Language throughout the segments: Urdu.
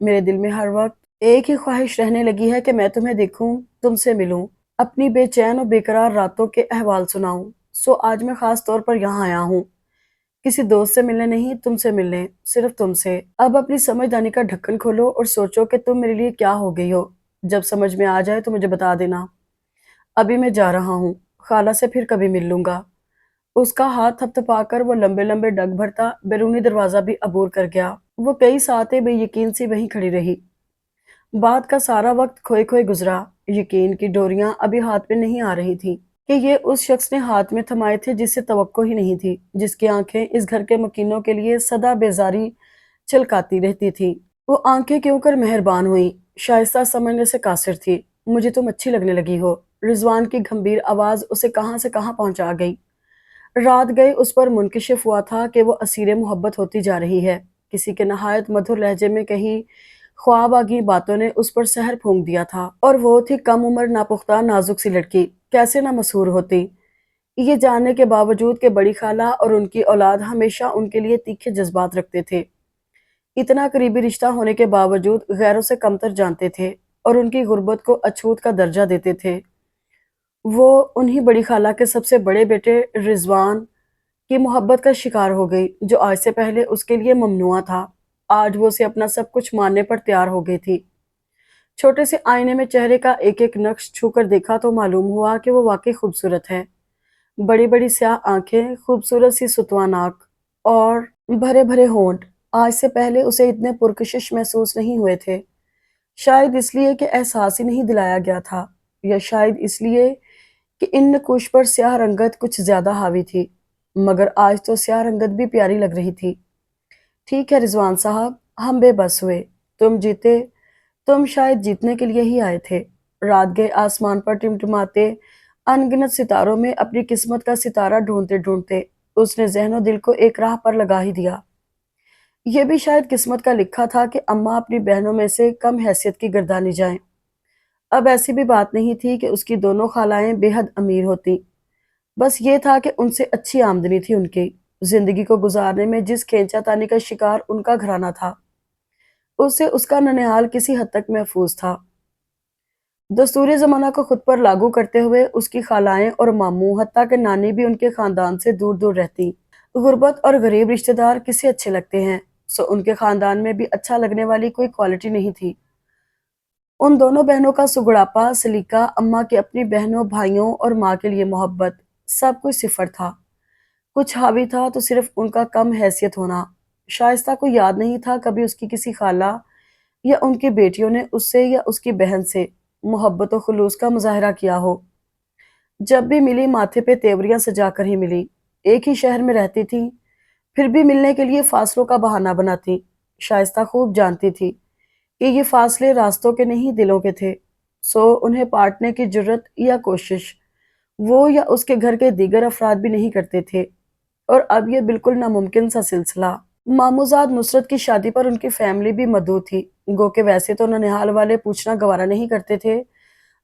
میرے دل میں ہر وقت ایک ہی خواہش رہنے لگی ہے کہ میں تمہیں دیکھوں، تم سے ملوں، اپنی بے چین اور بیقرار راتوں کے احوال سناؤں۔ سو آج میں خاص طور پر یہاں آیا ہوں، کسی دوست سے ملنے نہیں، تم سے ملنے، صرف تم سے۔ اب اپنی سمجھدانی کا ڈھکن کھولو اور سوچو کہ تم میرے لیے کیا ہو گئی ہو۔ جب سمجھ میں آ جائے تو مجھے بتا دینا۔ ابھی میں جا رہا ہوں، خالہ سے پھر کبھی مل لوں گا۔ اس کا ہاتھ تھپتھپا کر وہ لمبے لمبے ڈگ بھرتا بیرونی دروازہ بھی عبور کر گیا۔ وہ کئی ساعتیں بے یقین سی وہیں کھڑی رہی۔ بات کا سارا وقت کھوئے کھوئے گزرا، یقین کی ڈوریاں ابھی ہاتھ میں نہیں آ رہی تھی کہ یہ اس شخص نے ہاتھ میں تھمائے تھے جس سے توقع ہی نہیں تھی، جس کی آنکھیں اس گھر کے مکینوں کے لیے سدا بیزاری چھلکاتی رہتی تھی۔ وہ آنکھیں کیوں کر مہربان ہوئیں، شائستہ سمجھنے سے قاصر تھی۔ مجھے تم اچھی لگنے لگی ہو۔ رضوان کی گھمبیر آواز اسے کہاں سے کہاں پہنچا گئی۔ رات گئے اس پر منکشف ہوا تھا کہ وہ اسیر محبت ہوتی جا رہی ہے۔ کسی کے نہایت مدھر لہجے میں کہی خواب آگی باتوں نے اس پر سحر پھونک دیا تھا، اور وہ تھی کم عمر ناپختہ نازک سی لڑکی، کیسے نہ مسحور ہوتی، یہ جاننے کے باوجود کہ بڑی خالہ اور ان کی اولاد ہمیشہ ان کے لیے تیکھے جذبات رکھتے تھے، اتنا قریبی رشتہ ہونے کے باوجود غیروں سے کمتر جانتے تھے اور ان کی غربت کو اچھوت کا درجہ دیتے تھے۔ وہ انہی بڑی خالہ کے سب سے بڑے بیٹے رضوان کی محبت کا شکار ہو گئی، جو آج سے پہلے اس کے لیے ممنوعہ تھا۔ آج وہ اسے اپنا سب کچھ ماننے پر تیار ہو گئی تھی۔ چھوٹے سے آئینے میں چہرے کا ایک ایک نقش چھو کر دیکھا تو معلوم ہوا کہ وہ واقعی خوبصورت ہے۔ بڑی بڑی سیاہ آنکھیں، خوبصورت سی ستواں ناک اور بھرے بھرے ہونٹ، آج سے پہلے اسے اتنے پرکشش محسوس نہیں ہوئے تھے۔ شاید اس لیے کہ احساس ہی نہیں دلایا گیا تھا، یا شاید اس لیے کہ ان نقوش پر سیاہ رنگت کچھ زیادہ حاوی تھی، مگر آج تو سیاہ رنگت بھی پیاری لگ رہی تھی۔ ٹھیک ہے رضوان صاحب، ہم بے بس ہوئے، تم جیتے، تم شاید جیتنے کے لیے ہی آئے تھے۔ رات گئے آسمان پر ٹمٹماتے ان گنت ستاروں میں اپنی قسمت کا ستارہ ڈھونڈتے ڈھونڈتے اس نے ذہن و دل کو ایک راہ پر لگا ہی دیا۔ یہ بھی شاید قسمت کا لکھا تھا کہ اماں اپنی بہنوں میں سے کم حیثیت کی گردانی جائیں۔ اب ایسی بھی بات نہیں تھی کہ اس کی دونوں خالائیں بے حد امیر ہوتی، بس یہ تھا کہ ان سے اچھی آمدنی تھی ان کی۔ زندگی کو گزارنے میں جس کھینچا تانی کا شکار ان کا گھرانہ تھا، اس سے اس کا ننھیال کسی حد تک محفوظ تھا۔ دستور زمانہ کو خود پر لاگو کرتے ہوئے اس کی خالائیں اور ماموں حتیٰ کہ نانی بھی ان کے خاندان سے دور دور رہتی۔ غربت اور غریب رشتہ دار کسے اچھے لگتے ہیں، سو ان کے خاندان میں بھی اچھا لگنے والی کوئی کوالٹی نہیں تھی۔ ان دونوں بہنوں کا سگڑاپا، سلیقہ، اماں کی اپنی بہنوں بھائیوں اور ماں کے لیے محبت، سب کچھ صفر تھا۔ کچھ حاوی تھا تو صرف ان کا کم حیثیت ہونا۔ شائستہ کو یاد نہیں تھا کبھی اس کی کسی خالہ یا ان کی بیٹیوں نے اس سے یا اس کی بہن سے محبت و خلوص کا مظاہرہ کیا ہو۔ جب بھی ملی ماتھے پہ تیوریاں سجا کر ہی ملی۔ ایک ہی شہر میں رہتی تھی، پھر بھی ملنے کے لیے فاصلوں کا بہانہ بناتی۔ شائستہ خوب جانتی تھی کہ یہ فاصلے راستوں کے نہیں دلوں کے تھے، سو انہیں پاٹنے کی جرت یا کوشش وہ یا اس کے گھر کے دیگر افراد بھی نہیں کرتے تھے، اور اب یہ بالکل ناممکن سا سلسلہ۔ ماموزاد نصرت کی شادی پر ان کی فیملی بھی مدعو تھی، گو کہ ویسے تو ننھیال والے پوچھنا گوارا نہیں کرتے تھے،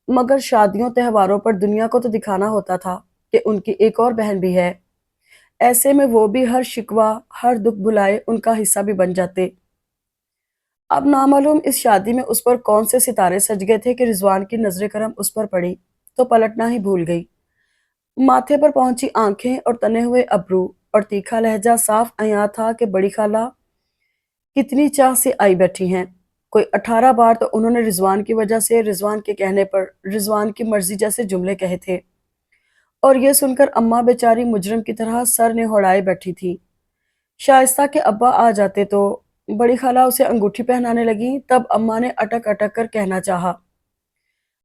مگر شادیوں تہواروں پر دنیا کو تو دکھانا ہوتا تھا کہ ان کی ایک اور بہن بھی ہے۔ ایسے میں وہ بھی ہر شکوہ، ہر دکھ بھلائے ان کا حصہ بھی بن جاتے۔ اب نامعلوم اس شادی میں اس پر کون سے ستارے سج گئے تھے کہ رضوان کی نظر کرم اس پر پڑی تو پلٹنا ہی بھول گئی۔ ماتھے پر پہنچی آنکھیں اور تنے ہوئے ابرو اور تیکھا لہجہ صاف عیاں تھا کہ بڑی خالہ کتنی چاہ سے آئی بیٹھی ہیں۔ کوئی 18 بار تو انہوں نے رضوان کی وجہ سے، رضوان کے کہنے پر، رضوان کی مرضی جیسے جملے کہے تھے، اور یہ سن کر اماں بیچاری مجرم کی طرح سر نہوڑائے بیٹھی تھی۔ شائستہ کے ابا آ جاتے تو بڑی خالہ اسے انگوٹھی پہنانے لگی، تب اماں نے اٹک اٹک کر کہنا چاہا۔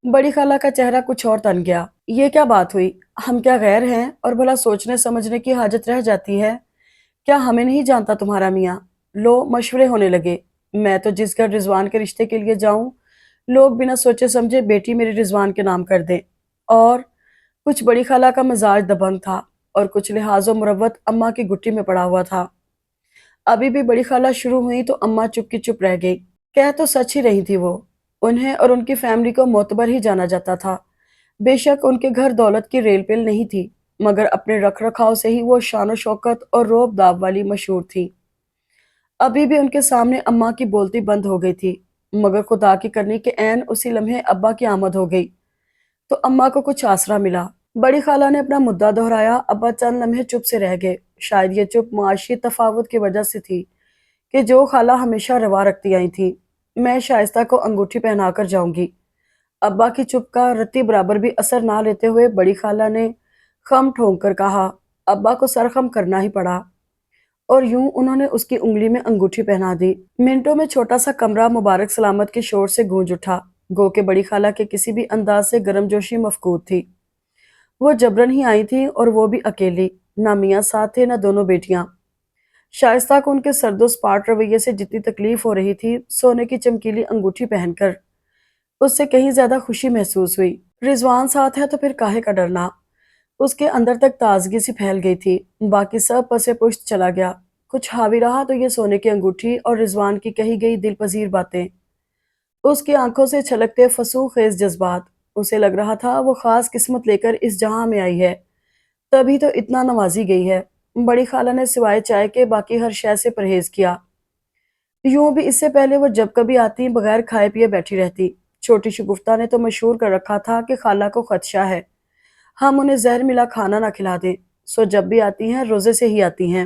بڑی خالہ کا چہرہ کچھ اور تن گیا۔ یہ کیا بات ہوئی؟ ہم کیا غیر ہیں؟ اور بھلا سوچنے سمجھنے کی حاجت رہ جاتی ہے؟ کیا ہمیں نہیں جانتا تمہارا میاں؟ لو مشورے ہونے لگے۔ میں تو جس گھر رضوان کے رشتے کے لیے جاؤں، لوگ بنا سوچے سمجھے بیٹی میری رضوان کے نام کر دیں۔ اور کچھ بڑی خالہ کا مزاج دبنگ تھا اور کچھ لحاظ و مروت اماں کی گٹھی میں پڑا ہوا تھا۔ ابھی بھی بڑی خالہ شروع ہوئی تو اماں چپ کی چپ رہ گئی۔ کہہ تو سچ ہی رہی تھی وہ، انہیں اور ان کی فیملی کو معتبر ہی جانا جاتا تھا۔ بے شک ان کے گھر دولت کی ریل پیل نہیں تھی، مگر اپنے رکھ رکھاؤ سے ہی وہ شان و شوکت اور روب داب والی مشہور تھی۔ ابھی بھی ان کے سامنے اماں کی بولتی بند ہو گئی تھی، مگر خدا کی کرنی کے عین اسی لمحے ابا کی آمد ہو گئی تو اماں کو کچھ آسرا ملا۔ بڑی خالہ نے اپنا مدعا دہرایا۔ ابا چند لمحے چپ سے رہ گئے۔ شاید یہ چپ معاشی تفاوت کی وجہ سے تھی کہ جو خالہ ہمیشہ روا رکھتی آئی تھی، میں شائستہ کو انگوٹھی پہنا کر جاؤں گی۔ ابا کی چپ کا رتی برابر بھی اثر نہ لیتے ہوئے بڑی خالہ نے خم ٹھونک کر کہا۔ ابا کو سر خم کرنا ہی پڑا اور یوں انہوں نے اس کی انگلی میں انگوٹھی پہنا دی۔ منٹوں میں چھوٹا سا کمرہ مبارک سلامت کے شور سے گونج اٹھا، گو کہ بڑی خالہ کے کسی بھی انداز سے گرم جوشی مفقود تھی۔ وہ جبرن ہی آئی تھی اور وہ بھی اکیلی، نہ میاں ساتھ تھے نہ دونوں بیٹیاں۔ شائستہ کو ان کے سرد و سپاٹ رویے سے جتنی تکلیف ہو رہی تھی، سونے کی چمکیلی انگوٹھی پہن کر اس سے کہیں زیادہ خوشی محسوس ہوئی۔ رضوان ساتھ ہے تو پھر کاہے کا ڈرنا؟ اس کے اندر تک تازگی سی پھیل گئی تھی، باقی سب پسے پشت چلا گیا۔ کچھ حاوی رہا تو یہ سونے کی انگوٹھی اور رضوان کی کہی گئی دل پذیر باتیں۔ اس کی آنکھوں سے چھلکتے فسوس خیز جذبات۔ اسے لگ رہا تھا وہ خاص قسمت لے کر اس جہاں میں آئی ہے، تبھی تو اتنا نوازی گئی ہے۔ بڑی خالہ نے سوائے چائے کے باقی ہر شے سے پرہیز کیا۔ یوں بھی اس سے پہلے وہ جب کبھی آتی بغیر کھائے پیے بیٹھی رہتی۔ چھوٹی شگفتہ نے تو مشہور کر رکھا تھا کہ خالہ کو خدشہ ہے ہم انہیں زہر ملا کھانا نہ کھلا دیں، سو جب بھی آتی ہیں روزے سے ہی آتی ہیں۔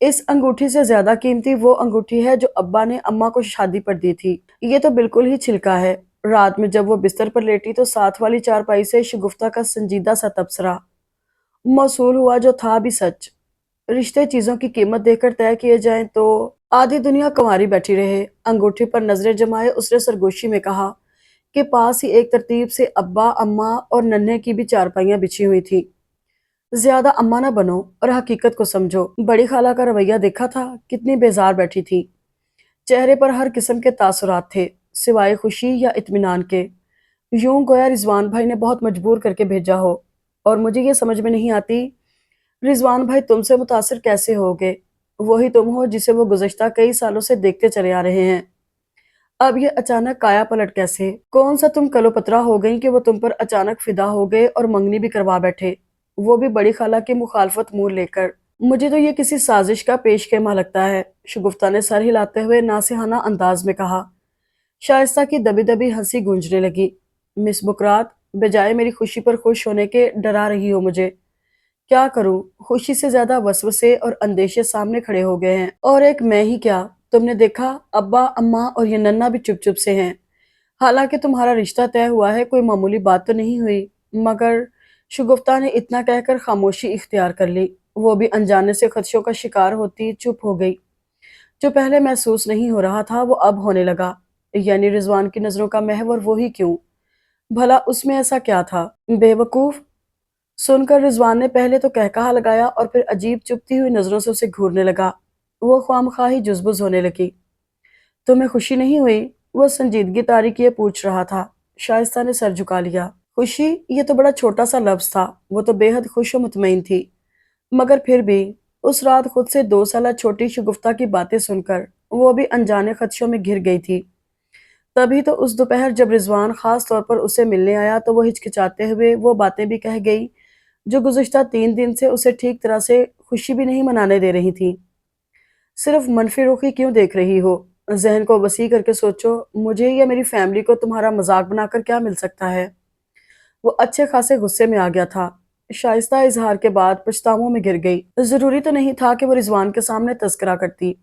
اس انگوٹھی سے زیادہ قیمتی وہ انگوٹھی ہے جو ابا نے اماں کو شادی پر دی تھی۔ یہ تو بالکل ہی چھلکا ہے۔ رات میں جب وہ بستر پر لیٹی تو ساتھ والی چارپائی سے شگفتہ کا سنجیدہ سا تبصرہ موصول ہوا جو تھا بھی سچ۔ رشتے چیزوں کی قیمت دیکھ کر طے کیے جائیں تو آدھی دنیا کنواری بیٹھی رہے۔ انگوٹھی پر نظریں جمائے اس نے سرگوشی میں کہا کہ پاس ہی ایک ترتیب سے ابا، اماں اور ننھے کی بھی چارپائیاں بچھی ہوئی تھی۔ زیادہ اماں نہ بنو اور حقیقت کو سمجھو۔ بڑی خالہ کا رویہ دیکھا تھا، کتنی بیزار بیٹھی تھی۔ چہرے پر ہر قسم کے تاثرات تھے، سوائے خوشی یا اطمینان کے۔ یوں گویا رضوان بھائی نے بہت مجبور کر کے بھیجا ہو، اور مجھے یہ سمجھ میں نہیں آتی رضوان بھائی تم سے متاثر کیسے ہوگے؟ وہی تم ہو جسے وہ گزشتہ کئی سالوں سے دیکھتے چلے آ رہے ہیں۔ اب یہ اچانک کایا پلٹ کیسے؟ کون سا تم کلو پترا ہو گئی کہ وہ تم پر اچانک فدا ہو گئے اور منگنی بھی کروا بیٹھے، وہ بھی بڑی خالہ کی مخالفت منہ لے کر؟ مجھے تو یہ کسی سازش کا پیش خیمہ لگتا ہے، شگفتہ نے سر ہلاتے ہوئے ناصحانہ انداز میں کہا۔ شائستہ کی دبی دبی ہنسی گونجنے لگی۔ مس بکرات، بجائے میری خوشی پر خوش ہونے کے ڈرا رہی ہو مجھے۔ کیا کروں، خوشی سے زیادہ وسوسے اور اندیشے سامنے کھڑے ہو گئے ہیں، اور ایک میں ہی کیا، تم نے دیکھا ابا، اماں اور یہ ننھا بھی چپ چپ سے ہیں۔ حالانکہ تمہارا رشتہ طے ہوا ہے، کوئی معمولی بات تو نہیں ہوئی۔ مگر شگفتہ نے اتنا کہہ کر خاموشی اختیار کر لی۔ وہ بھی انجانے سے خدشوں کا شکار ہوتی چپ ہو گئی۔ جو پہلے محسوس نہیں ہو رہا تھا وہ اب ہونے لگا، یعنی رضوان کی نظروں کا محور وہی کیوں؟ بھلا اس میں ایسا کیا تھا؟ بے وقوف! سن کر رضوان نے پہلے تو قہقہہ لگایا اور پھر عجیب چپتی ہوئی نظروں سے اسے گھورنے لگا۔ وہ خواہ جزبز ہونے لگی۔ تمہیں خوشی نہیں ہوئی؟ وہ سنجیدگی طاری کیے پوچھ رہا تھا۔ شائستہ نے سر جھکا لیا۔ خوشی؟ یہ تو بڑا چھوٹا سا لفظ تھا۔ وہ تو بے حد خوش و مطمئن تھی، مگر پھر بھی اس رات خود سے 2 سالہ چھوٹی شگفتہ کی باتیں سن کر وہ بھی انجانے خدشوں میں گھر گئی تھی۔ تبھی تو اس دوپہر جب رضوان خاص طور پر اسے ملنے آیا تو وہ ہچکچاتے ہوئے وہ باتیں بھی کہہ گئی جو گزشتہ 3 دن سے اسے ٹھیک طرح سے خوشی بھی نہیں منانے دے رہی تھی۔ صرف منفی رخی کیوں دیکھ رہی ہو؟ ذہن کو وسیع کر کے سوچو، مجھے یا میری فیملی کو تمہارا مذاق بنا کر کیا مل سکتا ہے؟ وہ اچھے خاصے غصے میں آ گیا تھا۔ شائستہ اظہار کے بعد پچھتاووں میں گر گئی۔ ضروری تو نہیں تھا کہ وہ رضوان کے سامنے تذکرہ کرتی،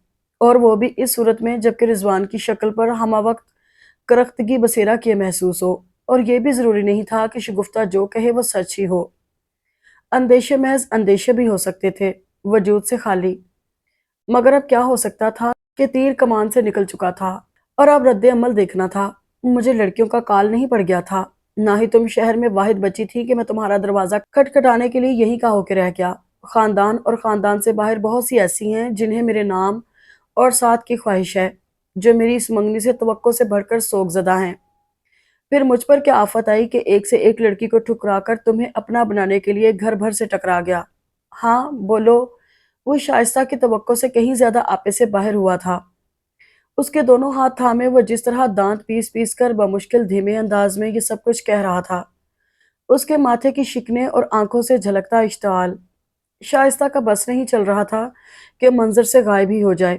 اور وہ بھی اس صورت میں جبکہ رضوان کی شکل پر ہمہ وقت کرختگی بسیرا کیے محسوس ہو، اور یہ بھی ضروری نہیں تھا کہ شگفتہ جو کہے وہ سچ ہی ہو۔ اندیشے محض اندیشے بھی ہو سکتے تھے، وجود سے خالی۔ مگر اب کیا ہو سکتا تھا کہ تیر کمان سے نکل چکا تھا، اور اب رد عمل دیکھنا تھا۔ مجھے لڑکیوں کا کال نہیں پڑ گیا تھا، نہ ہی تم شہر میں واحد بچی تھی کہ میں تمہارا دروازہ کھٹکھٹانے کے لیے یہیں کا ہو کے رہ گیا۔ خاندان اور خاندان سے باہر بہت سی ایسی ہیں جنہیں میرے نام اور ساتھ کی خواہش ہے، جو میری اس منگنی سے توقع سے بڑھ کر سوگ زدہ ہیں۔ پھر مجھ پر کیا آفت آئی کہ ایک سے ایک لڑکی کو ٹھکرا کر تمہیں اپنا بنانے کے لیے گھر بھر سے ٹکرا گیا۔ ہاں بولو۔ وہ شائستہ کی توقع سے کہیں زیادہ آپے سے باہر ہوا تھا۔ اس کے دونوں ہاتھ تھامے وہ جس طرح دانت پیس پیس کر بمشکل دھیمے انداز میں یہ سب کچھ کہہ رہا تھا، اس کے ماتھے کی شکنے اور آنکھوں سے جھلکتا اشتعال۔ شائستہ کا بس نہیں چل رہا تھا کہ منظر سے غائب ہی ہو جائے۔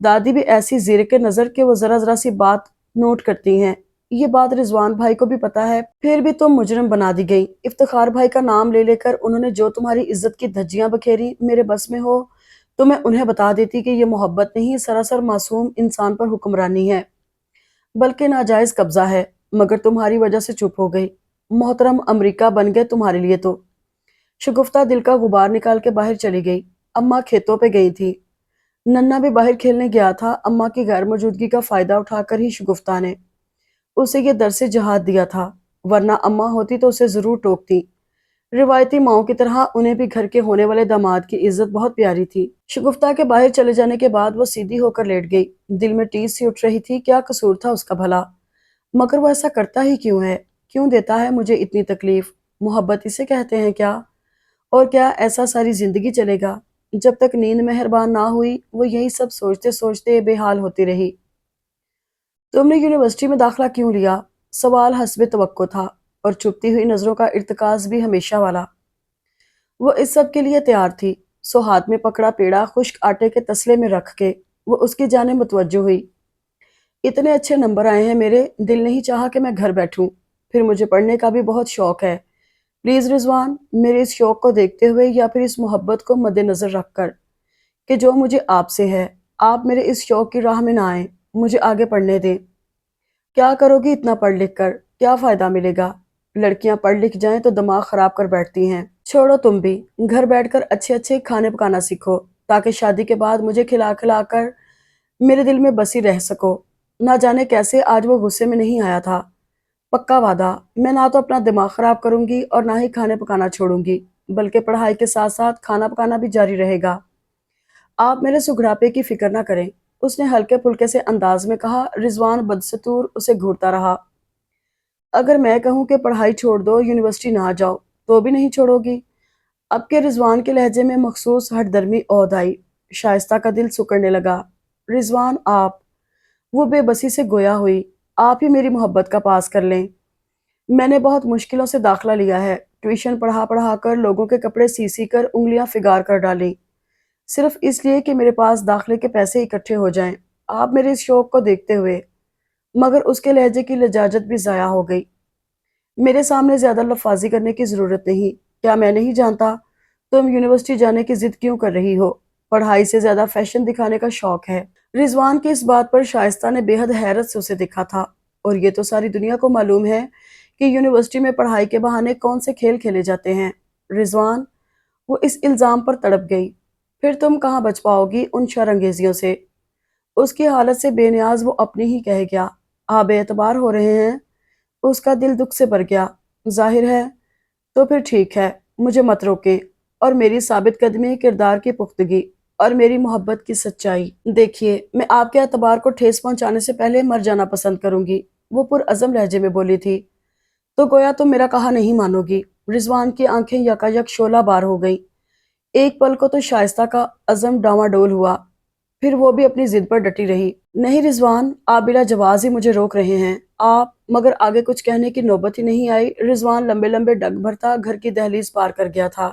دادی بھی ایسی زیر کے نظر کہ وہ ذرا ذرا سی بات نوٹ کرتی ہیں۔ یہ بات رضوان بھائی کو بھی پتا ہے، پھر بھی تم مجرم بنا دی گئی۔ افتخار بھائی کا نام لے لے کر انہوں نے جو تمہاری عزت کی دھجیاں بکھیری، میرے بس میں ہو تو میں انہیں بتا دیتی کہ یہ محبت نہیں، سراسر معصوم انسان پر حکمرانی ہے، بلکہ ناجائز قبضہ ہے، مگر تمہاری وجہ سے چپ ہو گئی۔ محترم امریکہ بن گئے تمہارے لیے تو۔ شگفتہ دل کا غبار نکال کے باہر چلی گئی۔ اماں کھیتوں پہ گئی تھی، ننا بھی باہر کھیلنے گیا تھا۔ اماں کی غیر موجودگی کا فائدہ اٹھا کر ہی شگفتہ نے اسے یہ درس جہاد دیا تھا، ورنہ اماں ہوتی تو اسے ضرور ٹوکتی۔ روایتی ماؤں کی طرح انہیں بھی گھر کے ہونے والے داماد کی عزت بہت پیاری تھی۔ شگفتہ کے باہر چلے جانے کے بعد وہ سیدھی ہو کر لیٹ گئی۔ دل میں ٹیس سی اٹھ رہی تھی، کیا قصور تھا اس کا بھلا؟ مگر وہ ایسا کرتا ہی کیوں ہے؟ کیوں دیتا ہے مجھے اتنی تکلیف؟ محبت اسے کہتے ہیں کیا؟ اور کیا ایسا ساری زندگی چلے گا؟ جب تک نیند مہربان نہ ہوئی وہ یہی سب سوچتے سوچتے بے حال ہوتی رہی۔ تم نے یونیورسٹی میں داخلہ کیوں لیا؟ سوال حسب توقع تھا، اور چھپتی ہوئی نظروں کا ارتکاز بھی ہمیشہ والا۔ وہ اس سب کے لیے تیار تھی، سو ہاتھ میں پکڑا پیڑا خشک آٹے کے تسلے میں رکھ کے وہ اس کی جانب متوجہ ہوئی۔ اتنے اچھے نمبر آئے ہیں میرے، دل نہیں چاہا کہ میں گھر بیٹھوں، پھر مجھے پڑھنے کا بھی بہت شوق ہے۔ پلیز رضوان، میرے اس شوق کو دیکھتے ہوئے یا پھر اس محبت کو مد نظر رکھ کر کہ جو مجھے آپ سے ہے، آپ میرے اس شوق کی راہ میں نہ آئیں، مجھے آگے پڑھنے دیں۔ کیا کرو گی اتنا پڑھ لکھ کر؟ کیا فائدہ ملے گا؟ لڑکیاں پڑھ لکھ جائیں تو دماغ خراب کر بیٹھتی ہیں۔ چھوڑو تم بھی، گھر بیٹھ کر اچھے اچھے کھانے پکانا سیکھو تاکہ شادی کے بعد مجھے کھلا کھلا کر میرے دل میں بسی رہ سکو۔ نہ جانے کیسے آج وہ غصے میں نہیں آیا تھا۔ پکا وعدہ، میں نہ تو اپنا دماغ خراب کروں گی اور نہ ہی کھانے پکانا چھوڑوں گی، بلکہ پڑھائی کے ساتھ ساتھ کھانا پکانا بھی جاری رہے گا۔ آپ میرے سگڑاپے کی فکر نہ کریں، اس نے ہلکے پھلکے سے انداز میں کہا۔ رضوان بدستور اسے گھورتا رہا۔ اگر میں کہوں کہ پڑھائی چھوڑ دو، یونیورسٹی نہ جاؤ، تو بھی نہیں چھوڑو گی؟ اب کے رضوان کے لہجے میں مخصوص ہٹ درمی عود آئی۔ شائستہ کا دل سکڑنے لگا۔ رضوان آپ، وہ بے بسی سے گویا ہوئی، آپ ہی میری محبت کا پاس کر لیں۔ میں نے بہت مشکلوں سے داخلہ لیا ہے، ٹیوشن پڑھا پڑھا کر لوگوں کے کپڑے سی سی کر انگلیاں فگار کر ڈالیں، صرف اس لیے کہ میرے پاس داخلے کے پیسے اکٹھے ہو جائیں۔ آپ میرے اس شوق کو دیکھتے ہوئے، مگر اس کے لہجے کی لجاجت بھی ضائع ہو گئی۔ میرے سامنے زیادہ لفاظی کرنے کی ضرورت نہیں۔ کیا میں نہیں جانتا تم یونیورسٹی جانے کی ضد کیوں کر رہی ہو؟ پڑھائی سے زیادہ فیشن دکھانے کا شوق ہے۔ رضوان کی اس بات پر شائستہ نے بے حد حیرت سے اسے دیکھا تھا، اور یہ تو ساری دنیا کو معلوم ہے کہ یونیورسٹی میں پڑھائی کے بہانے کون سے کھیل کھیلے جاتے ہیں۔ رضوان، وہ اس الزام پر تڑپ گئی، پھر تم کہاں بچ پاؤ گی ان شر انگیزیوں سے؟ اس کی حالت سے بے نیاز وہ اپنی ہی کہہ گیا۔ آپ بے اعتبار ہو رہے ہیں؟ اس کا دل دکھ سے بھر گیا۔ ظاہر ہے، تو پھر ٹھیک ہے، مجھے مت روکیں، اور میری ثابت قدمی، کردار کی پختگی اور میری محبت کی سچائی دیکھیے، میں آپ کے اعتبار کو ٹھیس پہنچانے سے پہلے مر جانا پسند کروں گی، وہ پرعزم لہجے میں بولی تھی۔ تو گویا تم میرا کہا نہیں مانو گی؟ رضوان کی آنکھیں یکا یک شعلہ بار ہو گئیں۔ ایک پل کو تو شائستہ کا عزم ڈاواں ڈول ہوا، پھر وہ بھی اپنی ضد پر ڈٹی رہی۔ نہیں رضوان، آپ بلا جواز ہی مجھے روک رہے ہیں۔ آپ، مگر آگے کچھ کہنے کی نوبت ہی نہیں آئی۔ رضوان لمبے لمبے ڈگ بھرتا گھر کی دہلیز پار کر گیا تھا۔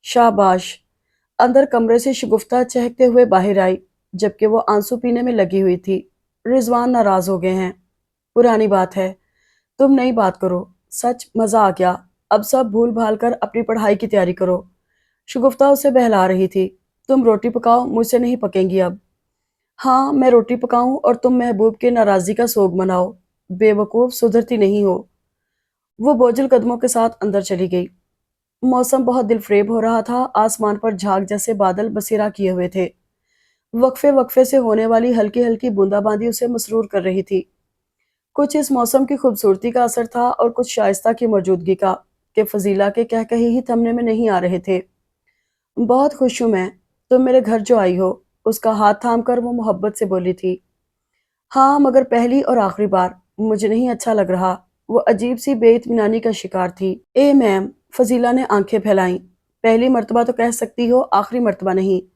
شاباش! اندر کمرے سے شگفتہ چہکتے ہوئے باہر آئی، جبکہ وہ آنسو پینے میں لگی ہوئی تھی۔ رضوان ناراض ہو گئے ہیں، پرانی بات ہے، تم نئی بات کرو، سچ مزہ آ گیا، اب سب بھول بھال کر اپنی پڑھائی کی تیاری کرو۔ شگفتہ اسے بہلا رہی تھی۔ تم روٹی پکاؤ، مجھ سے نہیں پکیں گی اب۔ ہاں، میں روٹی پکاؤں اور تم محبوب کے ناراضی کا سوگ مناؤ، بے وقوف، سدھرتی نہیں ہو۔ وہ بوجھل قدموں کے ساتھ اندر چلی گئی۔ موسم بہت دل فریب ہو رہا تھا، آسمان پر جھاگ جیسے بادل بسیرا کیے ہوئے تھے۔ وقفے وقفے سے ہونے والی ہلکی ہلکی بوندا باندی اسے مسرور کر رہی تھی۔ کچھ اس موسم کی خوبصورتی کا اثر تھا اور کچھ شائستہ کی موجودگی کا، کہ فضیلہ کے کہکہے ہی تھمنے میں نہیں آ رہے تھے۔ بہت خوش ہوں میں، تم میرے گھر جو آئی ہو، اس کا ہاتھ تھام کر وہ محبت سے بولی تھی۔ ہاں، مگر پہلی اور آخری بار، مجھے نہیں اچھا لگ رہا۔ وہ عجیب سی بے اطمینانی کا شکار تھی۔ اے میم، فضیلہ نے آنکھیں پھیلائیں، پہلی مرتبہ تو کہہ سکتی ہو، آخری مرتبہ نہیں۔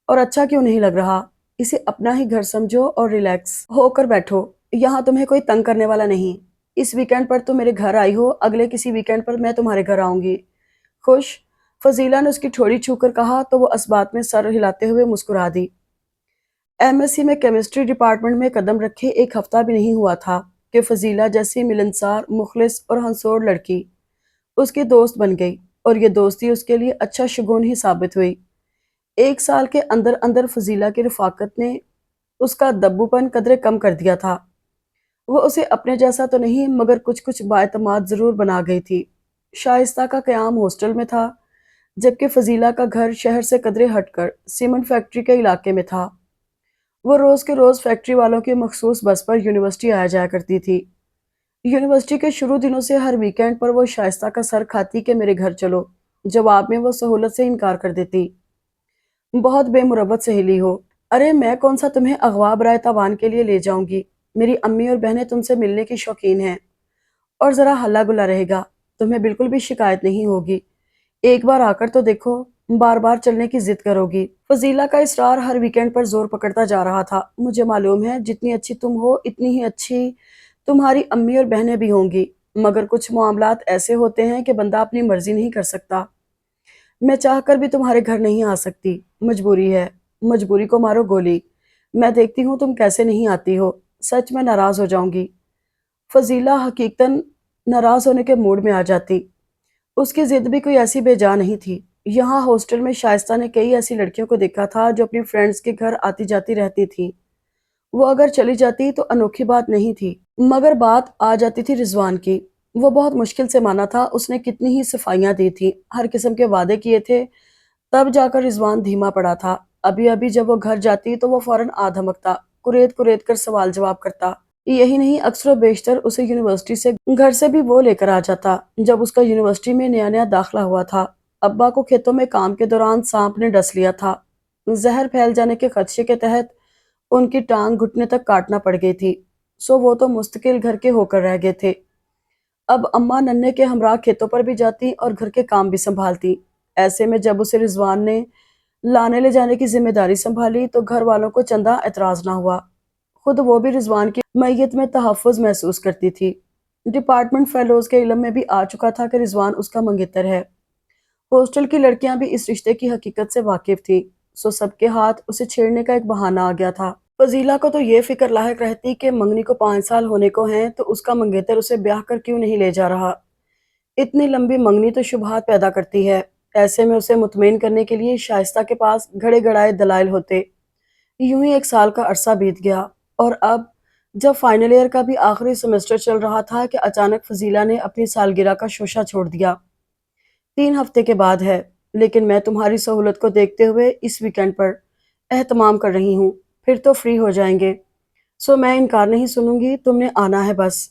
اور اچھا کیوں نہیں لگ رہا؟ اسے اپنا ہی گھر سمجھو اور ریلیکس ہو کر بیٹھو، یہاں تمہیں کوئی تنگ کرنے والا نہیں۔ اس ویکینڈ پر تم میرے گھر آئی ہو، اگلے کسی ویکینڈ پر میں تمہارے گھر آؤں گی۔ خوش؟ فضیلہ نے اس کی ٹھوڑی چھو کر کہا تو وہ اس بات میں سر ہلاتے ہوئے مسکرا دی۔ MSc میں کیمسٹری ڈپارٹمنٹ میں قدم رکھے ایک ہفتہ بھی نہیں ہوا تھا کہ فضیلہ جیسی ملنسار، مخلص اور ہنسوڑ لڑکی اس کی دوست بن گئی، اور یہ دوستی اس کے لیے اچھا شگون ہی ثابت ہوئی۔ 1 سال کے اندر اندر فضیلہ کی رفاقت نے اس کا دبو پن قدرے کم کر دیا تھا۔ وہ اسے اپنے جیسا تو نہیں مگر کچھ بااعتماد ضرور بنا گئی تھی۔ شائستہ کا قیام ہاسٹل میں تھا، جبکہ فضیلہ کا گھر شہر سے قدرے ہٹ کر سیمنٹ فیکٹری کے علاقے میں تھا۔ وہ روز کے روز فیکٹری والوں کی مخصوص بس پر یونیورسٹی آیا جایا کرتی تھی۔ یونیورسٹی کے شروع دنوں سے ہر ویکینڈ پر وہ شائستہ کا سر کھاتی کہ میرے گھر چلو، جواب میں وہ سہولت سے انکار کر دیتی۔ بہت بے مروت سہیلی ہو۔ ارے میں کون سا تمہیں اغوا برائے تاوان کے لیے لے جاؤں گی؟ میری امی اور بہنیں تم سے ملنے کی شوقین ہیں، اور ذرا ہلا گلا رہے گا، تمہیں بالکل بھی شکایت نہیں ہوگی۔ ایک بار آ کر تو دیکھو، بار بار چلنے کی ضد کرو گی۔ فضیلہ کا اصرار ہر ویکینڈ پر زور پکڑتا جا رہا تھا۔ مجھے معلوم ہے جتنی اچھی تم ہو اتنی ہی اچھی تمہاری امی اور بہنیں بھی ہوں گی، مگر کچھ معاملات ایسے ہوتے ہیں کہ بندہ اپنی مرضی نہیں کر سکتا۔ میں چاہ کر بھی تمہارے گھر نہیں آ سکتی، مجبوری ہے۔ مجبوری کو مارو گولی۔ میں دیکھتی ہوں تم کیسے نہیں آتی ہو، سچ میں ناراض ہو جاؤں گی۔ فضیلہ حقیقتاً ناراض ہونے کے موڈ میں آ جاتی۔ اس کی ضد بھی کوئی ایسی بے جا نہیں تھی۔ یہاں ہاسٹل میں شائستہ نے کئی ایسی لڑکیوں کو دیکھا تھا جو اپنی فرینڈز کے گھر آتی جاتی رہتی تھیں۔ وہ اگر چلی جاتی تو انوکھی بات نہیں تھی، مگر بات آ جاتی تھی رضوان کی۔ وہ بہت مشکل سے مانا تھا، اس نے کتنی ہی صفائیاں دی تھیں، ہر قسم کے وعدے کیے تھے، تب جا کر رضوان دھیما پڑا تھا۔ ابھی جب وہ گھر جاتی تو وہ فوراً آ دھمکتا، کریت کر سوال جواب کرتا۔ یہی نہیں، اکثر و بیشتر اسے یونیورسٹی سے گھر سے بھی وہ لے کر آ جاتا۔ جب اس کا یونیورسٹی میں نیا داخلہ ہوا تھا، ابا کو کھیتوں میں کام کے دوران سانپ نے ڈس لیا تھا۔ زہر پھیل جانے کے خدشے کے تحت ان کی ٹانگ گھٹنے تک کاٹنا پڑ گئی تھی، سو وہ تو مستقل گھر کے ہو کر رہ گئے تھے۔ اب اماں ننھے کے ہمراہ کھیتوں پر بھی جاتی اور گھر کے کام بھی سنبھالتی۔ ایسے میں جب اسے رضوان نے لانے لے جانے کی ذمہ داری سنبھالی تو گھر والوں کو چندہ اعتراض نہ ہوا۔ خود وہ بھی رضوان کی میت میں تحفظ محسوس کرتی تھی۔ ڈپارٹمنٹ فیلوز کے علم میں بھی آ چکا تھا کہ رضوان اس کا منگیتر ہے۔ ہاسٹل کی لڑکیاں بھی اس رشتے کی حقیقت سے واقف تھیں، سو سب کے ہاتھ اسے چھیڑنے کا ایک بہانہ آ گیا تھا۔ فضیلہ کو تو یہ فکر لاحق رہتی کہ منگنی کو 5 سال ہونے کو ہیں تو اس کا منگیتر اسے بیاہ کر کیوں نہیں لے جا رہا۔ اتنی لمبی منگنی تو شبہات پیدا کرتی ہے۔ ایسے میں اسے مطمئن کرنے کے لیے شائستہ کے پاس گھڑے گڑائے دلائل ہوتے۔ یوں ہی 1 سال کا عرصہ بیت گیا، اور اب جب فائنل ایئر کا بھی آخری سیمسٹر چل رہا تھا کہ اچانک فضیلہ نے اپنی سالگرہ کا شوشہ چھوڑ دیا۔ 3 ہفتے کے بعد ہے، لیکن میں تمہاری سہولت کو دیکھتے ہوئے اس ویکینڈ پر اہتمام کر رہی ہوں، پھر تو فری ہو جائیں گے، سو میں انکار نہیں سنوں گی، تم نے آنا ہے بس۔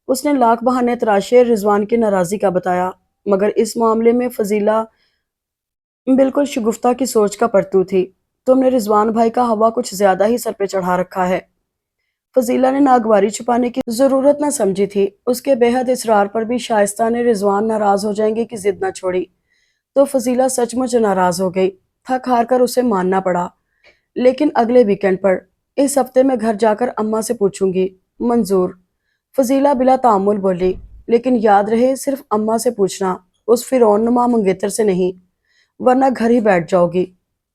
اس نے لاکھ بہانے تراشے رضوان کی ناراضی کا بتایا، مگر اس معاملے میں فضیلہ بالکل شگفتہ کی سوچ کا پرتو تھی۔ تم نے رضوان بھائی کا ہوا کچھ زیادہ ہی سر پہ چڑھا رکھا ہے۔ فضیلہ نے ناگواری چھپانے کی ضرورت نہ سمجھی تھی۔ اس کے بے حد اصرار پر بھی شائستہ نے رضوان ناراض ہو جائیں گے کی ضد نہ چھوڑی، تو فضیلہ سچ مچ ناراض ہو گئی۔ تھک ہار کر اسے ماننا پڑا۔ لیکن اگلے ویکینڈ پر، اس ہفتے میں گھر جا کر اماں سے پوچھوں گی۔ منظور، فضیلہ بلا تعامل بولی، لیکن یاد رہے صرف اماں سے پوچھنا، اس فرعون نما منگیتر سے نہیں، ورنہ گھر ہی بیٹھ جاؤ گی۔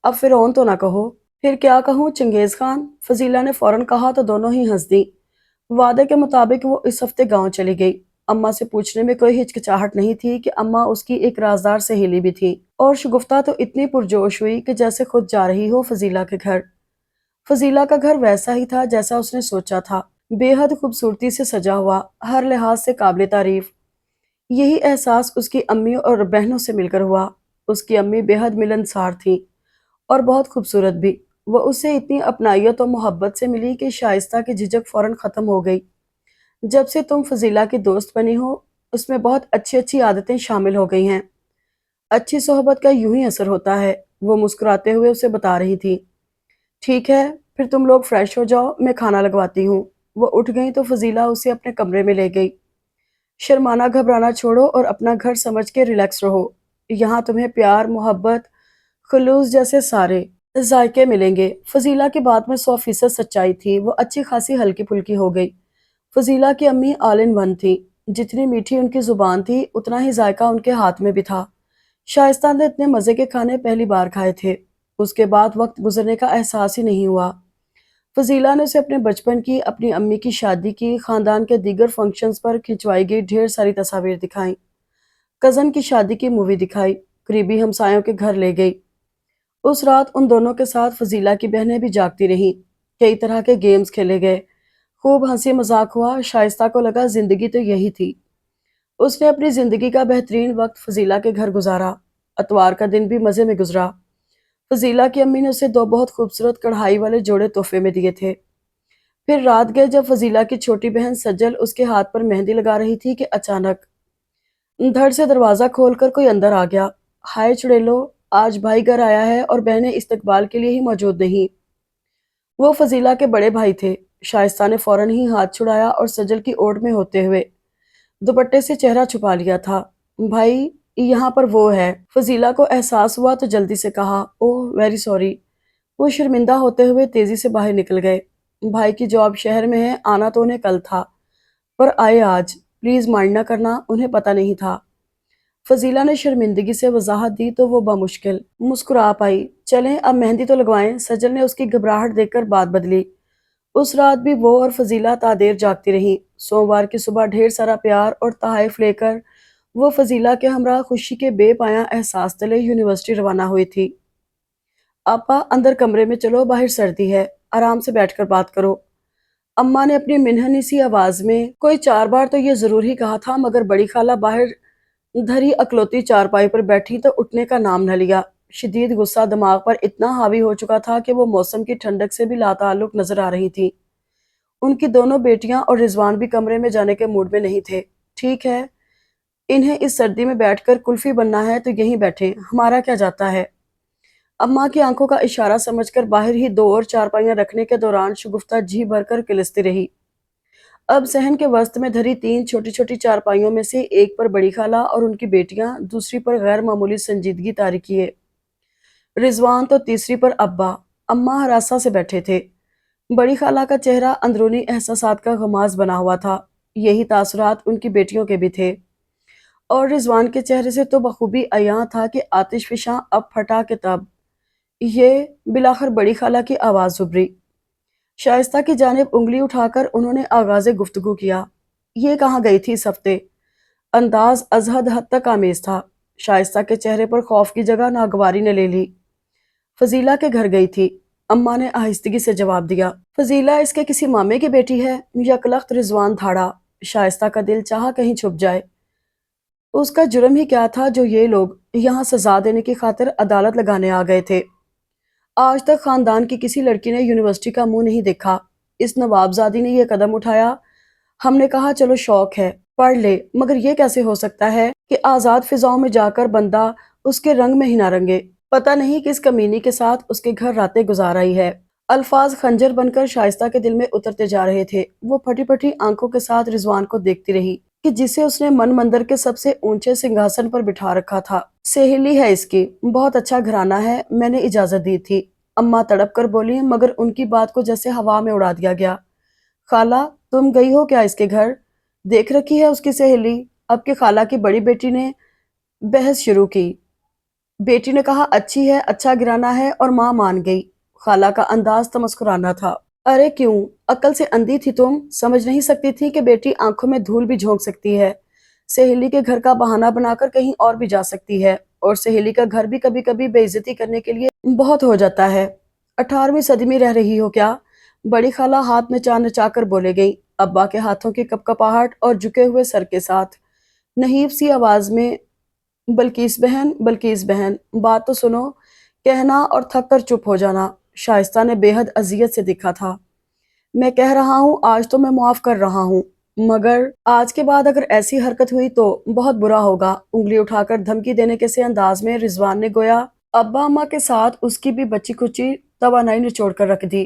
اب فرعون تو نہ کہو۔ پھر کیا کہوں، چنگیز خان؟ فضیلہ نے فوراً کہا تو دونوں ہی ہنس دیں۔ وعدے کے مطابق وہ اس ہفتے گاؤں چلی گئی۔ اماں سے پوچھنے میں کوئی ہچکچاہٹ نہیں تھی کہ اماں اس کی ایک رازدار سہیلی بھی تھی، اور شگفتہ تو اتنی پرجوش ہوئی کہ جیسے خود جا رہی ہو فضیلہ کے گھر۔ فضیلہ کا گھر ویسا ہی تھا جیسا اس نے سوچا تھا، بے حد خوبصورتی سے سجا ہوا، ہر لحاظ سے قابل تعریف۔ یہی احساس اس کی امی اور بہنوں سے مل کر ہوا۔ اس کی امی بے حد ملنسار تھیں اور بہت خوبصورت بھی۔ وہ اس سے اتنی اپنائیت و محبت سے ملی کہ شائستہ کی جھجک فوراً ختم ہو گئی۔ جب سے تم فضیلہ کی دوست بنی ہو، اس میں بہت اچھی عادتیں شامل ہو گئی ہیں۔ اچھی صحبت کا یوں ہی اثر ہوتا ہے، وہ مسکراتے ہوئے اسے بتا رہی تھی۔ ٹھیک ہے، پھر تم لوگ فریش ہو جاؤ، میں کھانا لگواتی ہوں۔ وہ اٹھ گئیں تو فضیلہ اسے اپنے کمرے میں لے گئی۔ شرمانا گھبرانا چھوڑو اور اپنا گھر سمجھ کے ریلیکس رہو۔ یہاں تمہیں پیار، محبت، خلوص جیسے سارے ذائقے ملیں گے۔ فضیلہ کی بات میں 100% سچائی تھی۔ وہ اچھی خاصی ہلکی پھلکی ہو گئی۔ فضیلہ کی امی آل ان ون تھی۔ جتنی میٹھی ان کی زبان تھی اتنا ہی ذائقہ ان کے ہاتھ میں بھی تھا۔ شائستہ نے اتنے مزے کے کھانے پہلی بار کھائے تھے۔ اس کے بعد وقت گزرنے کا احساس ہی نہیں ہوا۔ فضیلہ نے اسے اپنے بچپن کی، اپنی امی کی شادی کی، خاندان کے دیگر فنکشنز پر کھنچوائی گئی ڈھیر ساری تصاویر دکھائیں، کزن کی شادی کی مووی دکھائی، قریبی ہمسایوں کے گھر لے گئی۔ اس رات ان دونوں کے ساتھ فضیلہ کی بہنیں بھی جاگتی رہیں، کئی طرح کے گیمز کھیلے گئے، خوب ہنسی مذاق ہوا۔ شائستہ کو لگا زندگی تو یہی تھی۔ اس نے اپنی زندگی کا بہترین وقت فضیلہ کے گھر گزارا۔ اتوار کا دن بھی مزے میں گزرا۔ فضیلہ کی امی نے اسے 2 بہت خوبصورت کڑھائی والے جوڑے تحفے میں دیے تھے۔ پھر رات گئے جب فضیلہ کی چھوٹی بہن سجل اس کے ہاتھ پر مہندی لگا رہی تھی کہ اچانک دھڑ سے دروازہ کھول کر کوئی اندر آ گیا۔ ہائے چڑیلو، آج بھائی گھر آیا ہے اور بہنیں استقبال کے لیے ہی موجود نہیں۔ وہ فضیلہ کے بڑے بھائی تھے۔ شائستہ نے فوراً ہی ہاتھ چھڑایا اور سجل کی اوٹ میں ہوتے ہوئے دوپٹے سے چہرہ چھپا لیا تھا۔ بھائی، یہاں پر وہ ہے۔ فضیلہ کو احساس ہوا تو جلدی سے کہا، اوہ ویری سوری۔ وہ شرمندہ ہوتے ہوئے تیزی سے باہر نکل گئے۔ بھائی کی جاب شہر میں ہے، آنا تو انہیں کل تھا، پر آئے آج۔ پلیز مائنڈ نہ کرنا، انہیں پتہ نہیں تھا۔ فضیلہ نے شرمندگی سے وضاحت دی تو وہ بمشکل مسکرا پائی۔ چلیں اب مہندی تو لگوائیں۔ سجل نے اس کی گھبراہٹ دیکھ کر بات بدلی۔ اس رات بھی وہ اور فضیلہ تا دیر جاگتی رہیں۔ سوموار کی صبح ڈھیر سارا پیار اور تحائف لے کر وہ فضیلہ کے ہمراہ خوشی کے بے پایاں احساس تلے یونیورسٹی روانہ ہوئی تھی۔ آپا اندر کمرے میں چلو، باہر سردی ہے، آرام سے بیٹھ کر بات کرو۔ اماں نے اپنی منحنی سی آواز میں کوئی 4 بار تو یہ ضرور ہی کہا تھا، مگر بڑی خالہ باہر دھری اکلوتی چارپائی پر بیٹھی تو اٹھنے کا نام نہ لیا۔ شدید غصہ دماغ پر اتنا حاوی ہو چکا تھا کہ وہ موسم کی ٹھنڈک سے بھی لاتعلق نظر آ رہی تھی۔ ان کی دونوں بیٹیاں اور رضوان بھی کمرے میں جانے کے موڈ میں نہیں تھے۔ ٹھیک ہے، انہیں اس سردی میں بیٹھ کر کلفی بننا ہے تو یہیں بیٹھیں، ہمارا کیا جاتا ہے۔ اماں کی آنکھوں کا اشارہ سمجھ کر باہر ہی 2 اور چارپائیاں رکھنے کے دوران شگفتہ جی بھر کر کلستی رہی۔ اب صحن کے وسط میں دھری 3 چھوٹی چھوٹی چارپائیوں میں سے ایک پر بڑی خالہ اور ان کی بیٹیاں، دوسری پر غیر معمولی سنجیدگی طاری کیے رضوان تو تیسری پر ابا۔ اماں ہراساں سے بیٹھے تھے۔ بڑی خالہ کا چہرہ اندرونی احساسات کا غماز بنا ہوا تھا۔ یہی تاثرات ان کی بیٹیوں کے بھی تھے، اور رضوان کے چہرے سے تو بخوبی عیاں تھا کہ آتش فشاں اب پھٹا کہ تب۔ یہ بالآخر بڑی خالہ کی آواز ابھری۔ شائستہ کی جانب انگلی اٹھا کر انہوں نے آغاز گفتگو کیا۔ یہ کہاں گئی تھی اس ہفتے؟ انداز از حد تک آمیز تھا۔ شائستہ کے چہرے پر خوف کی جگہ ناگواری نے لے لی۔ فضیلہ کے گھر گئی تھی، اماں نے آہستگی سے جواب دیا۔ فضیلہ اس کے کسی مامے کی بیٹی ہے؟ یکلخت رضوان دھاڑا۔ شائستہ کا دل چاہا کہیں چھپ جائے۔ اس کا جرم ہی کیا تھا جو یہ لوگ یہاں سزا دینے کی خاطر عدالت لگانے آ گئے تھے؟ آج تک خاندان کی کسی لڑکی نے یونیورسٹی کا منہ نہیں دیکھا۔ اس نوابزادی نے یہ قدم اٹھایا۔ ہم نے کہا چلو شوق ہے، پڑھ لے، مگر یہ کیسے ہو سکتا ہے کہ آزاد فضاؤں میں جا کر بندہ اس کے رنگ میں ہی نہ رنگے؟ پتہ نہیں کس کمینی کے ساتھ اس کے گھر راتیں گزار آئی ہے۔ الفاظ خنجر بن کر شائستہ کے دل میں اترتے جا رہے تھے۔ وہ پھٹی پھٹی آنکھوں کے ساتھ رضوان کو دیکھتی رہی کہ جسے اس نے من مندر کے سب سے اونچے سنگھاسن پر بٹھا رکھا تھا۔ سہیلی ہے اس کی، بہت اچھا گھرانہ ہے، میں نے اجازت دی تھی۔ اماں تڑپ کر بولی، مگر ان کی بات کو جیسے ہوا میں اڑا دیا گیا۔ خالہ، تم گئی ہو کیا اس کے گھر؟ دیکھ رکھی ہے اس کی سہیلی؟ اب کہ خالہ کی بڑی بیٹی نے بحث شروع کی۔ بیٹی نے کہا اچھی ہے، اچھا گھرانہ ہے، اور ماں مان گئی۔ خالہ کا انداز تمسخرانہ تھا۔ ارے کیوں؟ عقل سے اندھی تھی تم؟ سمجھ نہیں سکتی تھی کہ بیٹی آنکھوں میں دھول بھی جھونک سکتی ہے، سہیلی کے گھر کا بہانہ بنا کر کہیں اور بھی جا سکتی ہے، اور سہیلی کا گھر بھی کبھی کبھی بے عزتی کرنے کے لیے بہت ہو جاتا ہے۔ 18ویں صدی میں رہ رہی ہو کیا؟ بڑی خالہ ہاتھ نچا نچا کر بولے گئی، ابا کے ہاتھوں کی کپکپاہٹ اور جھکے ہوئے سر کے ساتھ نحیف سی آواز میں، بلقیس بہن، بلقیس بہن، بات تو سنو، کہنا اور تھک کر چپ ہو جانا۔ شائستہ نے بے حد اذیت سے دیکھا تھا۔ میں کہہ رہا ہوں آج تو میں معاف کر رہا ہوں، مگر آج کے بعد اگر ایسی حرکت ہوئی تو بہت برا ہوگا۔ انگلی اٹھا کر دھمکی دینے کے سے انداز میں رضوان نے گویا ابا اماں کے ساتھ اس کی بھی بچی کچی توانائی نچوڑ کر رکھ دی۔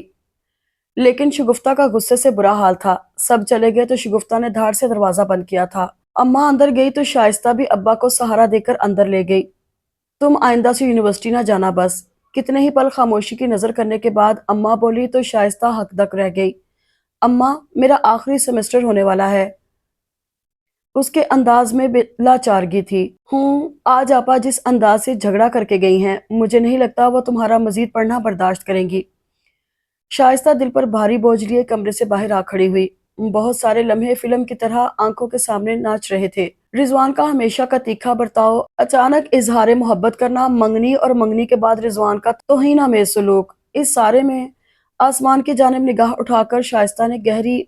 لیکن شگفتہ کا غصے سے برا حال تھا۔ سب چلے گئے تو شگفتہ نے دھاڑ سے دروازہ بند کیا تھا۔ اماں اندر گئی تو شائستہ بھی ابا کو سہارا دے کر اندر لے گئی۔ تم آئندہ سے یونیورسٹی نہ جانا بس۔ کتنے ہی پل خاموشی کی نظر کرنے کے بعد اماں بولی تو شائستہ حق دک رہ گئی۔ اماں، میرا آخری سیمسٹر ہونے والا ہے۔ اس کے انداز میں بلا چارگی تھی۔ آج آپا جس انداز سے جھگڑا کر کے گئی ہیں، مجھے نہیں لگتا وہ تمہارا مزید پڑھنا برداشت کریں گی۔ شائستہ دل پر بھاری بوجھ لیے کمرے سے باہر آ کھڑی ہوئی۔ بہت سارے لمحے فلم کی طرح آنکھوں کے سامنے ناچ رہے تھے۔ رضوان کا ہمیشہ کا تیکھا برتاؤ، اچانک اظہار محبت کرنا، منگنی اور منگنی کے بعد رضوان کا توہین آمیز سلوک، اس سارے میں آسمان کی جانب نگاہ اٹھا کر شائستہ نے گہری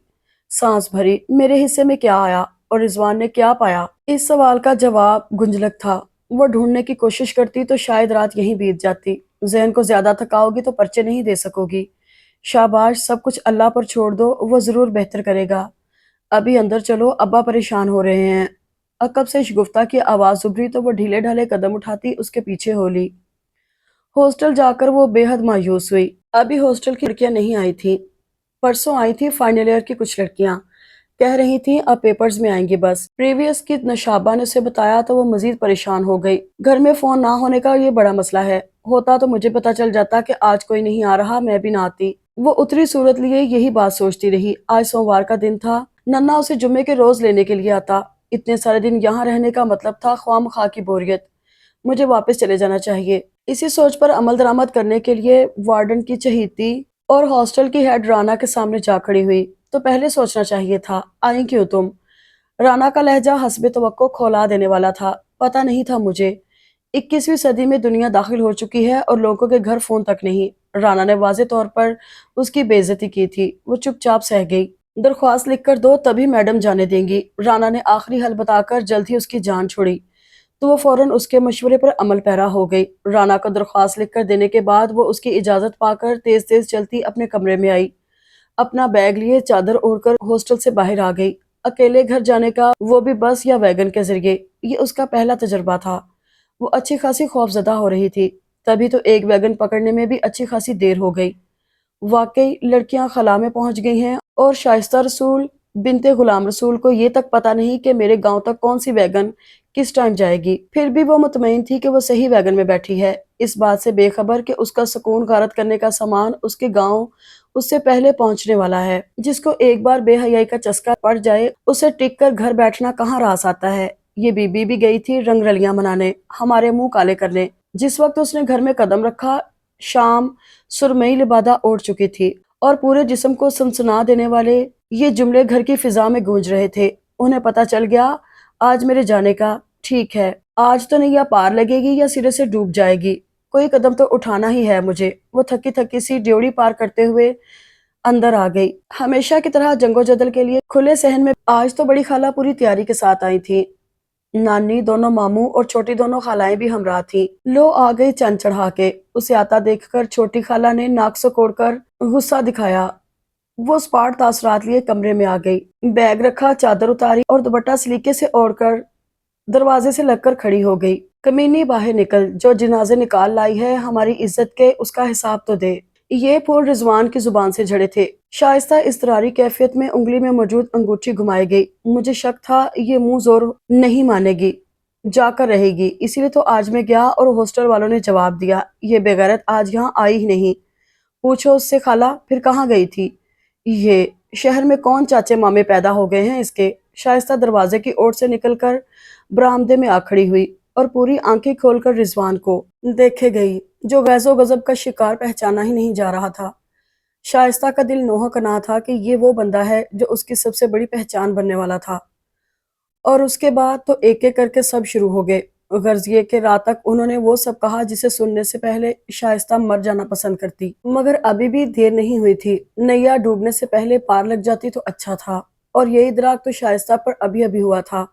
سانس بھری۔ میرے حصے میں کیا آیا اور رضوان نے کیا پایا؟ اس سوال کا جواب گنجلک تھا۔ وہ ڈھونڈنے کی کوشش کرتی تو شاید رات یہیں بیت جاتی۔ ذہن کو زیادہ تھکاؤ گی تو پرچے نہیں دے سکو گی۔ شاباش، سب کچھ اللہ پر چھوڑ دو، وہ ضرور بہتر کرے گا۔ ابھی اندر چلو، ابا پریشان ہو رہے ہیں۔ عقب سے شگفتہ کی آواز ابھری تو وہ ڈھیلے ڈھالے قدم اٹھاتی اس کے پیچھے ہو لی۔ ہاسٹل جا کر وہ بے حد مایوس ہوئی۔ ابھی ہاسٹل کی لڑکیاں نہیں آئی تھیں۔ پرسوں آئی تھی فائنل ایئر کی کچھ لڑکیاں، کہہ رہی تھیں اب پیپرز میں آئیں گی بس۔ پریویس کی نشابہ نے اسے بتایا تو وہ مزید پریشان ہو گئی۔ گھر میں فون نہ ہونے کا یہ بڑا مسئلہ ہے، ہوتا تو مجھے پتا چل جاتا کہ آج کوئی نہیں آ رہا، میں بھی نہ آتی۔ وہ اتری صورت لیے یہی بات سوچتی رہی۔ آج سوموار کا دن تھا، ننا اسے جمعے کے روز لینے کے لیے آتا۔ اتنے سارے دن یہاں رہنے کا مطلب تھا خواہ مخواہ کی بوریت۔ مجھے واپس چلے جانا چاہیے۔ اسی سوچ پر عمل درآمد کرنے کے لیے وارڈن کی چہیتی اور ہاسٹل کی ہیڈ رانا کے سامنے جا کھڑی ہوئی۔ تو پہلے سوچنا چاہیے تھا، آئیں کیوں تم؟ رانا کا لہجہ حسب توقع کھولا دینے والا تھا۔ پتہ نہیں تھا مجھے، 21ویں صدی میں دنیا داخل ہو چکی ہے اور لوگوں کے گھر فون تک نہیں۔ رانا نے واضح طور پر اس کی بے عزتی کی تھی۔ وہ چپ چاپ سہ گئی۔ درخواست لکھ کر دو تبھی میڈم جانے دیں گی۔ رانا نے آخری حل بتا کر جلد ہی اس کی جان چھوڑی تو وہ فوراً اس کے مشورے پر عمل پیرا ہو گئی۔ رانا کو درخواست لکھ کر دینے کے بعد وہ اس کی اجازت پا کر تیز تیز چلتی اپنے کمرے میں آئی۔ اپنا بیگ لیے چادر اوڑھ کر ہاسٹل سے باہر آ گئی۔ اکیلے گھر جانے کا، وہ بھی بس یا ویگن کے ذریعے، یہ اس کا پہلا تجربہ تھا۔ وہ اچھی خاصی خوفزدہ ہو رہی تھی۔ تبھی تو ایک ویگن پکڑنے میں بھی اچھی خاصی دیر ہو گئی۔ واقعی لڑکیاں خلا میں پہنچ گئی ہیں اور شائستہ رسول بنت غلام رسول کو یہ تک پتہ نہیں کہ میرے گاؤں تک کون سی ویگن کس ٹائم جائے گی۔ پھر بھی وہ مطمئن تھی کہ وہ صحیح ویگن میں بیٹھی ہے، اس بات سے بے خبر کہ اس کا سکون غارت کرنے کا سامان اس کے گاؤں اس سے پہلے پہنچنے والا ہے۔ جس کو ایک بار بے حیائی کا چسکا پڑ جائے اسے ٹک کر گھر بیٹھنا کہاں راس آتا ہے۔ یہ بی بی بھی گئی تھی رنگ رلیاں منانے، ہمارے منہ کالے کرنے۔ جس وقت اس نے گھر میں قدم رکھا شام سرمئی لبادہ اوڑھ چکی تھی اور پورے جسم کو سنسنا دینے والے یہ جملے گھر کی فضا میں گونج رہے تھے۔ انہیں پتہ چل گیا آج میرے جانے کا، ٹھیک ہے، آج تو نہیں یا پار لگے گی یا سرے سے ڈوب جائے گی، کوئی قدم تو اٹھانا ہی ہے مجھے۔ وہ تھکی تھکی سی ڈیوڑی پار کرتے ہوئے اندر آ گئی۔ ہمیشہ کی طرح جنگ و جدل کے لیے کھلے صحن میں آج تو بڑی خالہ پوری تیاری کے ساتھ آئی تھی۔ نانی، دونوں ماموں اور چھوٹی دونوں خالائیں بھی ہمراہ تھیں۔ لو آ گئی چند چڑھا کے۔ اسے آتا دیکھ کر چھوٹی خالہ نے ناک سکوڑ کر غصہ دکھایا۔ وہ اسپاٹ تاثرات لیے کمرے میں آ گئی، بیگ رکھا، چادر اتاری اور دوپٹہ سلیقے سے اوڑھ کر دروازے سے لگ کر کھڑی ہو گئی۔ کمینی باہر نکل، جو جنازے نکال لائی ہے ہماری عزت کے، اس کا حساب تو دے۔ یہ پھول رضوان کی زبان سے جھڑے تھے۔ شائستہ اضطراری کیفیت میں انگلی میں موجود انگوٹھی گھمائے گئی۔ مجھے شک تھا یہ منہ زور نہیں مانے گی، جا کر رہے گی، اسی لیے تو آج میں گیا اور ہاسٹل والوں نے جواب دیا یہ بے غیرت آج یہاں آئی ہی نہیں۔ پوچھو اس سے خالہ، پھر کہاں گئی تھی؟ یہ شہر میں کون چاچے مامے پیدا ہو گئے ہیں اس کے؟ شائستہ دروازے کی اوٹ سے نکل کر برآمدے میں آ کھڑی ہوئی اور پوری آنکھیں کھول کر رضوان کو دیکھے گئی، جو غیظ و غضب کا شکار پہچانا ہی نہیں جا رہا تھا۔ شائستہ کا دل نوحہ کنا تھا کہ یہ وہ بندہ ہے جو اس کی سب سے بڑی پہچان بننے والا تھا۔ اور اس کے بعد تو ایک ایک کر کے سب شروع ہو گئے۔ غرض یہ کہ رات تک انہوں نے وہ سب کہا جسے سننے سے پہلے شائستہ مر جانا پسند کرتی، مگر ابھی بھی دیر نہیں ہوئی تھی۔ نیا ڈوبنے سے پہلے پار لگ جاتی تو اچھا تھا، اور یہ ادراک تو شائستہ پر ابھی ابھی ہوا تھا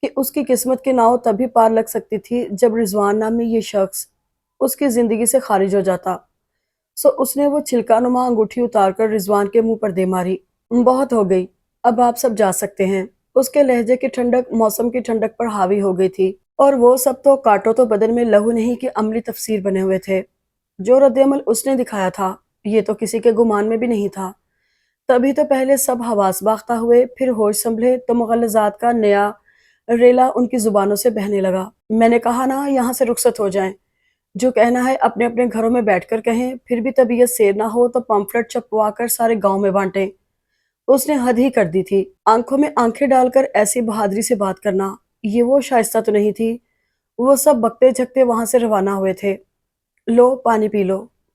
کہ اس کی قسمت کی ناؤ تبھی پار لگ سکتی تھی جب رضوان نامی یہ شخص اس کی زندگی سے خارج ہو جاتا۔ سو اس نے وہ چھلکا نما انگوٹھی اتار کر رضوان کے منہ پر دے ماری۔ بہت ہو گئی، اب آپ سب جا سکتے ہیں۔ اس کے لہجے کی ٹھنڈک موسم کی ٹھنڈک پر حاوی ہو گئی تھی، اور وہ سب تو کاٹو تو بدن میں لہو نہیں کہ عملی تفسیر بنے ہوئے تھے۔ جو رد عمل اس نے دکھایا تھا یہ تو کسی کے گمان میں بھی نہیں تھا۔ تبھی تو پہلے سب حواس باختہ ہوئے، پھر ہوش سنبھلے تو مغلظات کا نیا ریلا ان کی زبانوں سے بہنے لگا۔ میں نے کہا نا یہاں سے رخصت ہو جائیں، جو کہنا ہے اپنے اپنے گھروں میں بیٹھ کر کہیں، پھر بھی طبیعت سیر نہ ہو تو پمفلٹ چھپوا کر سارے گاؤں میں بانٹیں۔ اس نے حد ہی کر دی تھی، آنکھوں میں آنکھیں ڈال کر ایسی بہادری سے بات کرنا۔ یہ وہ شائستہ تو نہیں تھی۔ وہ سب بکتے جھکتے وہاں سے روانہ ہوئے تھے۔ لو پانی پی لو۔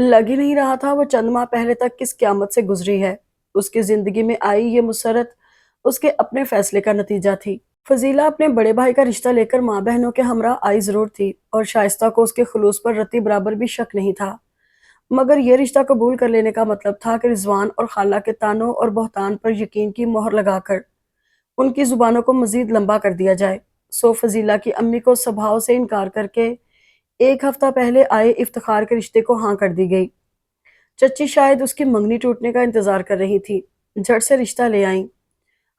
لگ ہی نہیں رہا تھا وہ چند ماہ پہلے تک کس قیامت سے گزری ہے۔ اس کی زندگی میں آئی یہ مسرت اس کے اپنے فیصلے کا نتیجہ تھی۔ فضیلہ اپنے بڑے بھائی کا رشتہ لے کر ماں بہنوں کے ہمراہ آئی ضرور تھی اور شائستہ کو اس کے خلوص پر رتی برابر بھی شک نہیں تھا، مگر یہ رشتہ قبول کر لینے کا مطلب تھا کہ رضوان اور خالہ کے طعنوں اور بہتان پر یقین کی مہر لگا کر ان کی زبانوں کو مزید لمبا کر دیا جائے۔ سو فضیلہ کی امی کو سبھاؤ سے انکار کر کے ایک ہفتہ پہلے آئے افتخار کے رشتے کو ہاں کر دی گئی۔ چچی شاید اس کی منگنی ٹوٹنے کا انتظار کر رہی تھی، جھٹ سے رشتہ لے آئیں۔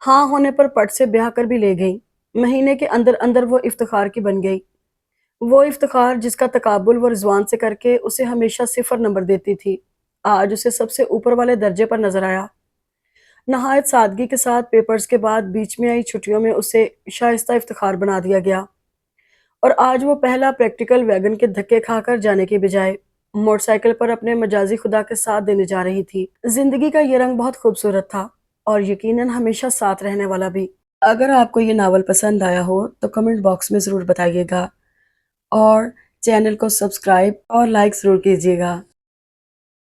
ہاں ہونے پر پٹ سے بیاہ کر بھی لے گئیں۔ مہینے کے اندر اندر وہ افتخار کی بن گئی، وہ افتخار جس کا تقابل وہ رضوان سے کر کے اسے ہمیشہ 0 نمبر دیتی تھی، آج اسے سب سے اوپر والے درجے پر نظر آیا۔ نہایت سادگی کے ساتھ پیپرز کے بعد بیچ میں آئی چھٹیوں میں اسے شائستہ افتخار بنا دیا گیا، اور آج وہ پہلا پریکٹیکل ویگن کے دھکے کھا کر جانے کے بجائے موٹر سائیکل پر اپنے مجازی خدا کے ساتھ دینے جا رہی تھی۔ زندگی کا یہ رنگ بہت خوبصورت تھا اور یقیناً ہمیشہ ساتھ رہنے والا بھی۔ اگر آپ کو یہ ناول پسند آیا ہو تو کمنٹ باکس میں ضرور بتائیے گا، اور چینل کو سبسکرائب اور لائک ضرور کیجیے گا۔